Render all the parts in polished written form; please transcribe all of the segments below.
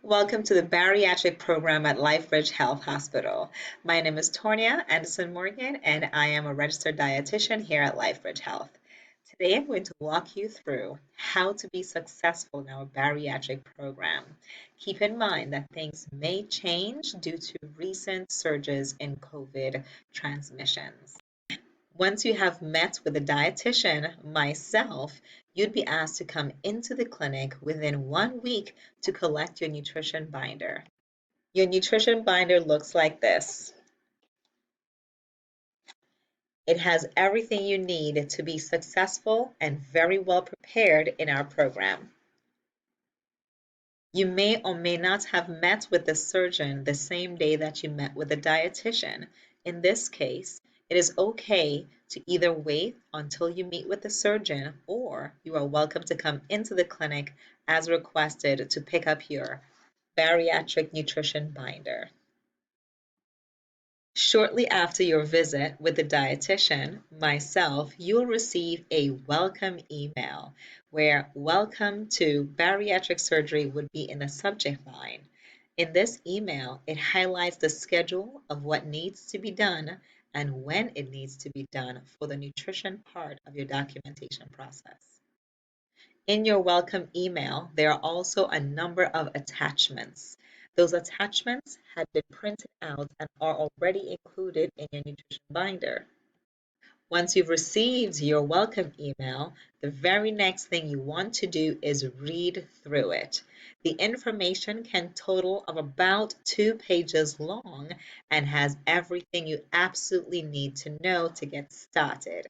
Welcome to the bariatric program at LifeBridge Health Hospital. My name is Tonya Anderson Morgan, and I am a registered dietitian here at LifeBridge Health. Today, I'm going to walk you through how to be successful in our bariatric program. Keep in mind that things may change due to recent surges in COVID transmissions. Once you have met with a dietitian, myself, you'd be asked to come into the clinic within 1 week to collect your nutrition binder. Your nutrition binder looks like this. It has everything you need to be successful and very well prepared in our program. You may or may not have met with the surgeon the same day that you met with a dietitian. In this case, it is okay to either wait until you meet with the surgeon, or you are welcome to come into the clinic as requested to pick up your bariatric nutrition binder. Shortly after your visit with the dietitian, myself, you'll receive a welcome email where welcome to bariatric surgery would be in the subject line. In this email, it highlights the schedule of what needs to be done and when it needs to be done for the nutrition part of your documentation process. In your welcome email, there are also a number of attachments. Those attachments had been printed out and are already included in your nutrition binder. Once you've received your welcome email, the very next thing you want to do is read through it. The information can total of about 2 pages long and has everything you absolutely need to know to get started.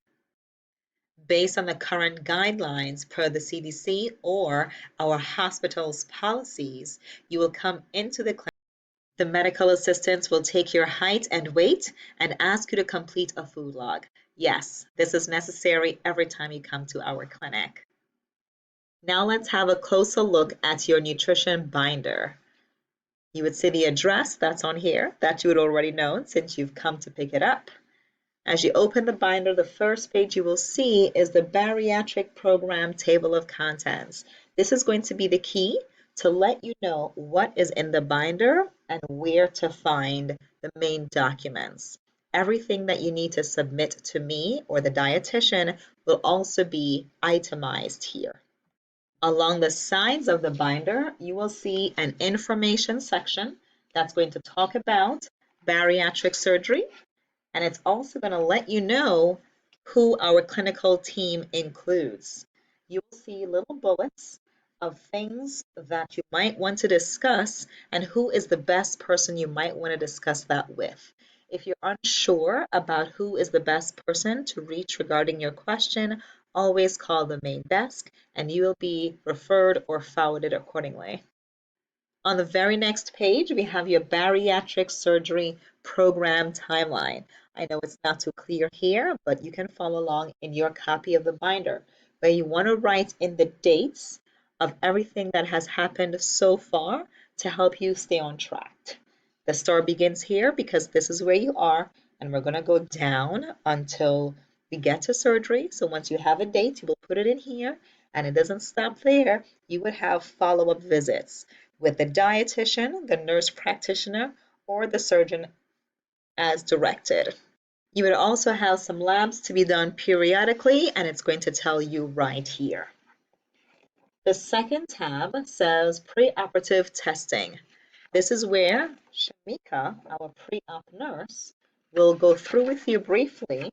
Based on the current guidelines per the CDC or our hospital's policies, you will come into the clinic. The medical assistants will take your height and weight and ask you to complete a food log. Yes, this is necessary every time you come to our clinic. Now let's have a closer look at your nutrition binder. You would see the address that's on here that you would already know since you've come to pick it up. As you open the binder, the first page you will see is the bariatric program table of contents. This is going to be the key to let you know what is in the binder and where to find the main documents. Everything that you need to submit to me or the dietitian will also be itemized here. Along the sides of the binder, you will see an information section that's going to talk about bariatric surgery, and it's also going to let you know who our clinical team includes. You will see little bullets of things that you might want to discuss and who is the best person you might want to discuss that with. If you're unsure about who is the best person to reach regarding your question, always call the main desk and you will be referred or forwarded accordingly. On the very next page, we have your bariatric surgery program timeline. I know it's not too clear here, but you can follow along in your copy of the binder where you want to write in the dates of everything that has happened so far to help you stay on track. The story begins here because this is where you are, and we're going to go down until we get to surgery. So once you have a date, you will put it in here, and it doesn't stop there. You would have follow-up visits with the dietitian, the nurse practitioner, or the surgeon as directed. You would also have some labs to be done periodically, and it's going to tell you right here. The second tab says preoperative testing. This is where Shamika, our pre-op nurse, will go through with you briefly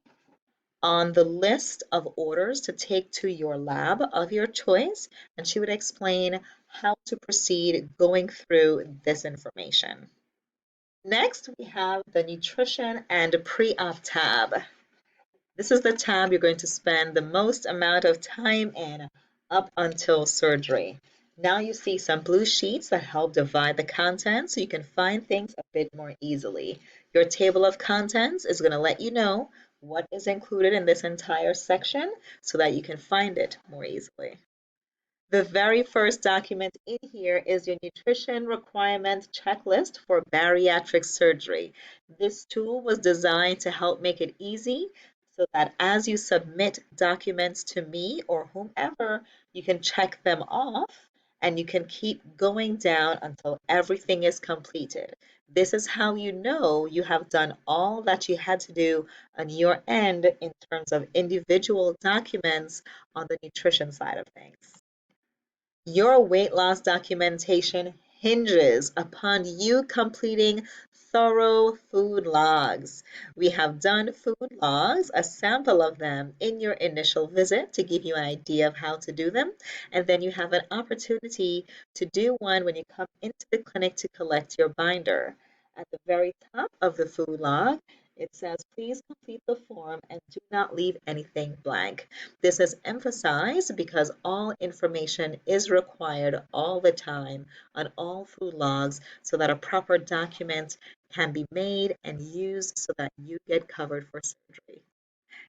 on the list of orders to take to your lab of your choice, and she would explain how to proceed going through this information. Next, we have the nutrition and pre-op tab. This is the tab you're going to spend the most amount of time in up until surgery. Now you see some blue sheets that help divide the content so you can find things a bit more easily. Your table of contents is going to let you know what is included in this entire section so that you can find it more easily. The very first document in here is your nutrition requirement checklist for bariatric surgery. This tool was designed to help make it easy so that as you submit documents to me or whomever, you can check them off and you can keep going down until everything is completed. This is how you know you have done all that you had to do on your end in terms of individual documents on the nutrition side of things. Your weight loss documentation hinges upon you completing thorough food logs. We have done food logs, a sample of them in your initial visit to give you an idea of how to do them. And then you have an opportunity to do one when you come into the clinic to collect your binder. At the very top of the food log, it says, please complete the form and do not leave anything blank. This is emphasized because all information is required all the time on all food logs so that a proper document can be made and used so that you get covered for surgery.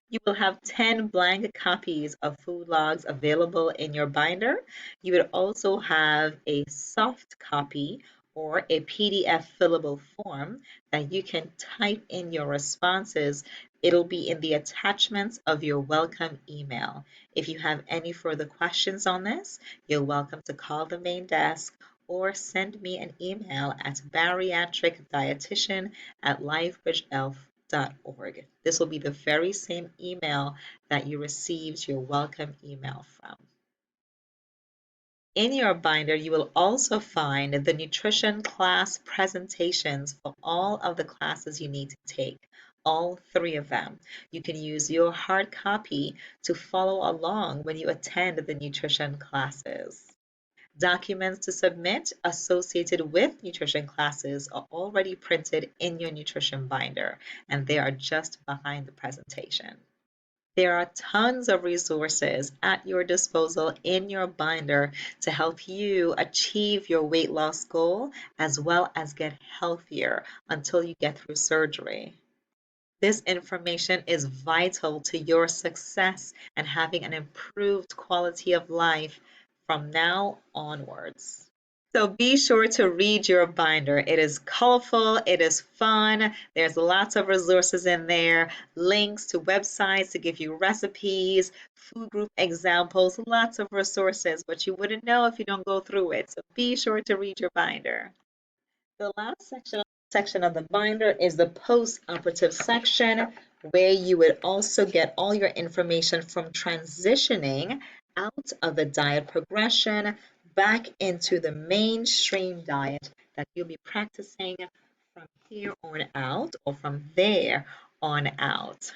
You will have 10 blank copies of food logs available in your binder. You would also have a soft copy or a PDF fillable form that you can type in your responses. It'll be in the attachments of your welcome email. If you have any further questions on this, you're welcome to call the main desk or send me an email at bariatricdietitian@lifebridgeelf.org. This will be the very same email that you received your welcome email from. In your binder, you will also find the nutrition class presentations for all of the classes you need to take, all 3 of them. You can use your hard copy to follow along when you attend the nutrition classes. Documents to submit associated with nutrition classes are already printed in your nutrition binder, and they are just behind the presentation. There are tons of resources at your disposal in your binder to help you achieve your weight loss goal as well as get healthier until you get through surgery. This information is vital to your success and having an improved quality of life from now onwards. So be sure to read your binder. It is colorful, it is fun, there's lots of resources in there, links to websites to give you recipes, food group examples, lots of resources, but you wouldn't know if you don't go through it. So be sure to read your binder. The last section of the binder is the post-operative section, where you would also get all your information from transitioning out of the diet progression back into the mainstream diet that you'll be practicing from here on out or from there on out.